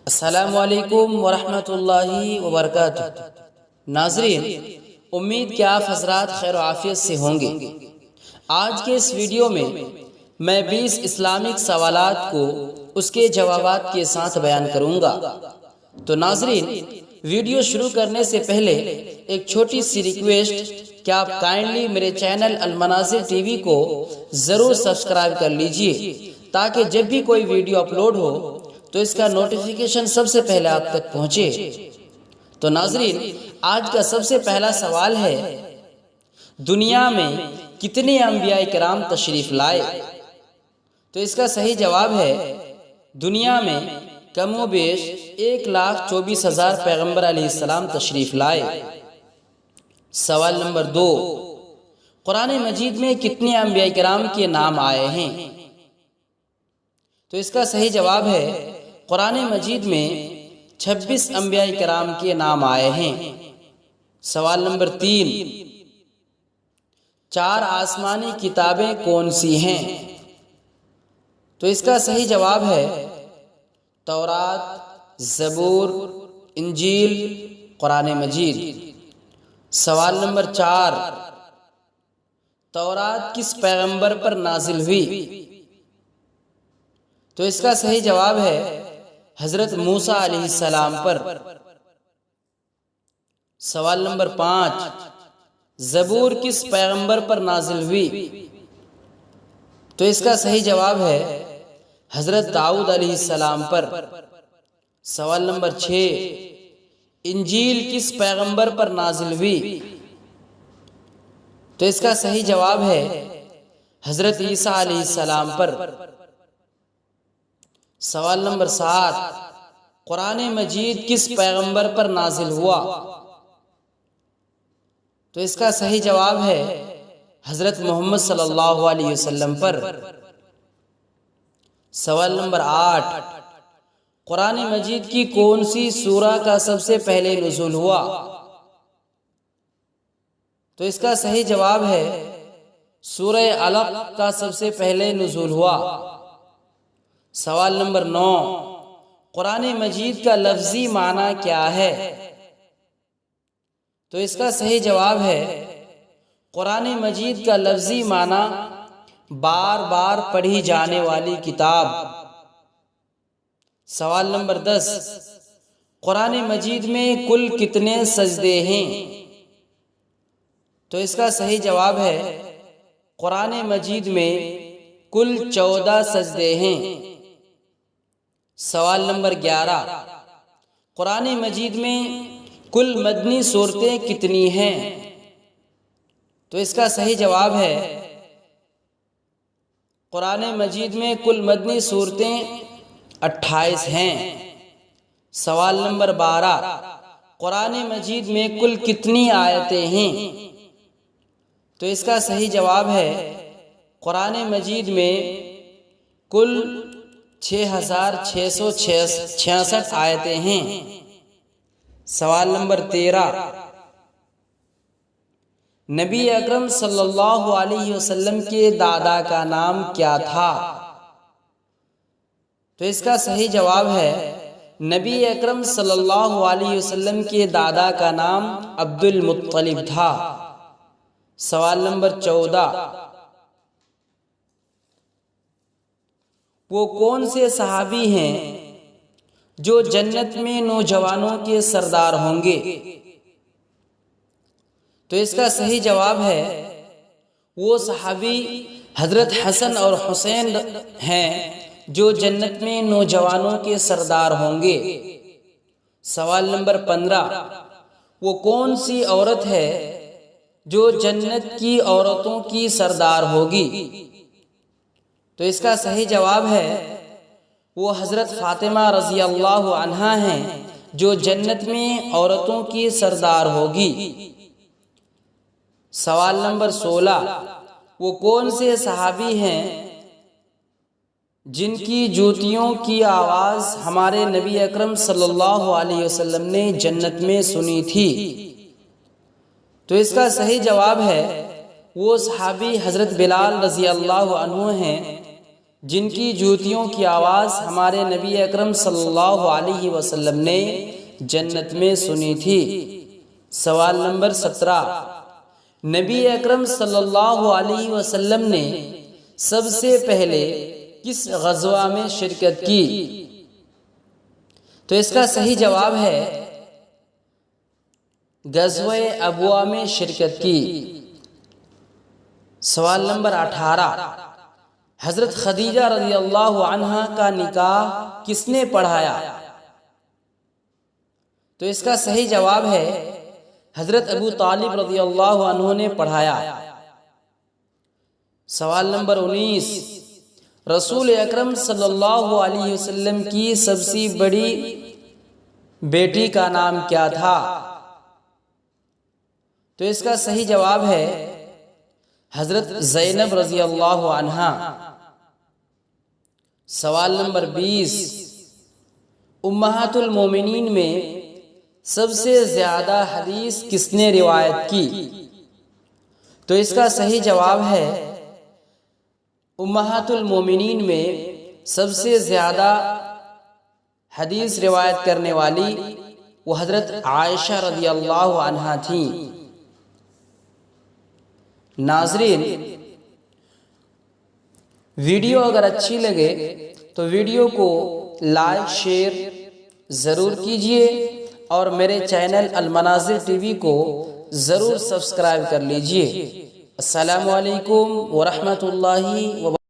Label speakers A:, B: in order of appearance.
A: السلام علیکم ورحمۃ اللہ وبرکاتہ۔ ناظرین، امید کہ آپ حضرات خیر و عافیت سے ہوں گے۔ آج کے اس ویڈیو میں 20 اسلامک سوالات کو اس کے جوابات کے ساتھ بیان کروں گا۔ تو ناظرین، ویڈیو شروع کرنے سے پہلے ایک چھوٹی سی ریکویسٹ کہ آپ کائنڈلی میرے چینل المناظر ٹی وی کو ضرور سبسکرائب کر لیجئے، تاکہ جب بھی کوئی ویڈیو اپلوڈ ہو تو اس کا نوٹیفیکیشن سب سے پہلے آپ تک پہنچے۔ تو ناظرین، آج کا سب سے پہلا سوال ہے، دنیا میں کتنے انبیاء کرام تشریف لائے؟ تو اس کا صحیح جواب ہے، دنیا میں کم و بیش 1,24,000 پیغمبر علیہ السلام تشریف لائے۔ سوال نمبر 2، قرآن مجید میں کتنے انبیاء کرام کے نام آئے ہیں؟ تو اس کا صحیح جواب ہے، قرآن مجید میں 26 انبیاء کرام کے نام آئے ہیں۔ سوال نمبر 3، 4 آسمانی کتابیں کون سی ہیں؟ تو اس کا صحیح جواب ہے، تورات، زبور، انجیل، قرآن مجید۔ سوال نمبر 4، تورات کس پیغمبر پر نازل ہوئی؟ تو اس کا صحیح جواب ہے، حضرت موسیٰ علیہ السلام پر۔ سوال نمبر 5، زبور کس پیغمبر پر نازل ہوئی؟ تو اس کا صحیح جواب ہے، حضرت داؤد علیہ السلام پر۔ سوال نمبر 6، انجیل کس پیغمبر پر نازل ہوئی؟ تو اس کا صحیح جواب ہے، حضرت عیسیٰ علیہ السلام پر۔ سوال نمبر 7، قرآن مجید کس پیغمبر پر نازل ہوا؟ تو اس کا صحیح جواب ہے، حضرت محمد صلی اللہ علیہ وسلم پر۔ سوال نمبر 8، قرآن مجید کی کون سی سورہ کا سب سے پہلے نزول ہوا؟ تو اس کا صحیح جواب ہے، سورہ علق کا سب سے پہلے نزول ہوا۔ سوال نمبر 9، قرآن مجید کا لفظی معنی کیا ہے؟ تو اس کا صحیح جواب ہے، قرآن مجید کا لفظی معنی بار بار پڑھی جانے والی کتاب۔ سوال نمبر 10، قرآن مجید میں کل کتنے سجدے ہیں؟ تو اس کا صحیح جواب ہے، قرآن مجید میں کل 14 سجدے ہیں۔ سوال نمبر 11، قرآن مجید میں کل مدنی صورتیں کتنی ہیں؟ تو اس کا صحیح جواب ہے، قرآن مجید میں کل مدنی صورتیں 28 ہیں۔ سوال نمبر 12، قرآن مجید میں کل کتنی آیتیں ہیں؟ تو اس کا صحیح جواب ہے، قرآن مجید میں کل 6,666 آیتیں ہیں۔ سوال نمبر 13، نبی اکرم صلی اللہ علیہ وسلم کے دادا کا نام کیا تھا؟ تو اس کا صحیح جواب ہے، نبی اکرم صلی اللہ علیہ وسلم کے دادا کا نام عبد المطلب تھا۔ سوال نمبر 14، وہ کون سے صحابی ہیں جو جنت میں نوجوانوں کے سردار ہوں گے؟ تو اس کا صحیح جواب ہے، وہ صحابی حضرت حسن اور حسین ہیں جو جنت میں نوجوانوں کے سردار ہوں گے۔ سوال نمبر 15، وہ کون سی عورت ہے جو جنت کی عورتوں کی سردار ہوگی؟ تو اس کا صحیح جواب ہے، وہ حضرت فاطمہ رضی اللہ عنہا ہیں جو جنت میں عورتوں کی سردار ہوگی۔ سوال نمبر 16، وہ کون سے صحابی ہیں جن کی جوتیوں کی آواز ہمارے نبی اکرم صلی اللہ علیہ وسلم نے جنت میں سنی تھی؟ تو اس کا صحیح جواب ہے، وہ صحابی حضرت بلال رضی اللہ عنہ ہیں جن کی جوتیوں کی آواز ہمارے نبی اکرم صلی اللہ علیہ وسلم نے جنت میں سنی تھی۔ سوال نمبر 17، نبی اکرم صلی اللہ علیہ وسلم نے سب سے پہلے کس غزوہ میں شرکت کی؟ تو اس کا صحیح جواب ہے غزوہ ابوا میں شرکت کی۔ سوال نمبر 18، حضرت خدیجہ رضی اللہ عنہا کا نکاح کس نے پڑھایا؟ تو اس کا صحیح جواب ہے حضرت ابو طالب رضی اللہ عنہ نے پڑھایا۔ سوال نمبر 19، رسول اکرم صلی اللہ علیہ وسلم کی سب سے بڑی بیٹی کا نام کیا تھا؟ تو اس کا صحیح جواب ہے حضرت زینب رضی اللہ عنہا۔ سوال نمبر 20، امہات المومنین میں سب سے زیادہ حدیث کس نے روایت کی؟ تو اس کا صحیح جواب ہے امہات المومنین میں سب سے زیادہ حدیث روایت کرنے والی وہ حضرت عائشہ رضی اللہ عنہا تھیں۔ ناظرین، ویڈیو اگر اچھی لگے تو ویڈیو کو لائک شیئر ضرور کیجئے اور میرے چینل المناظر ٹی وی کو ضرور سبسکرائب کر لیجئے۔ السلام علیکم ورحمۃ اللہ وبرکاتہ۔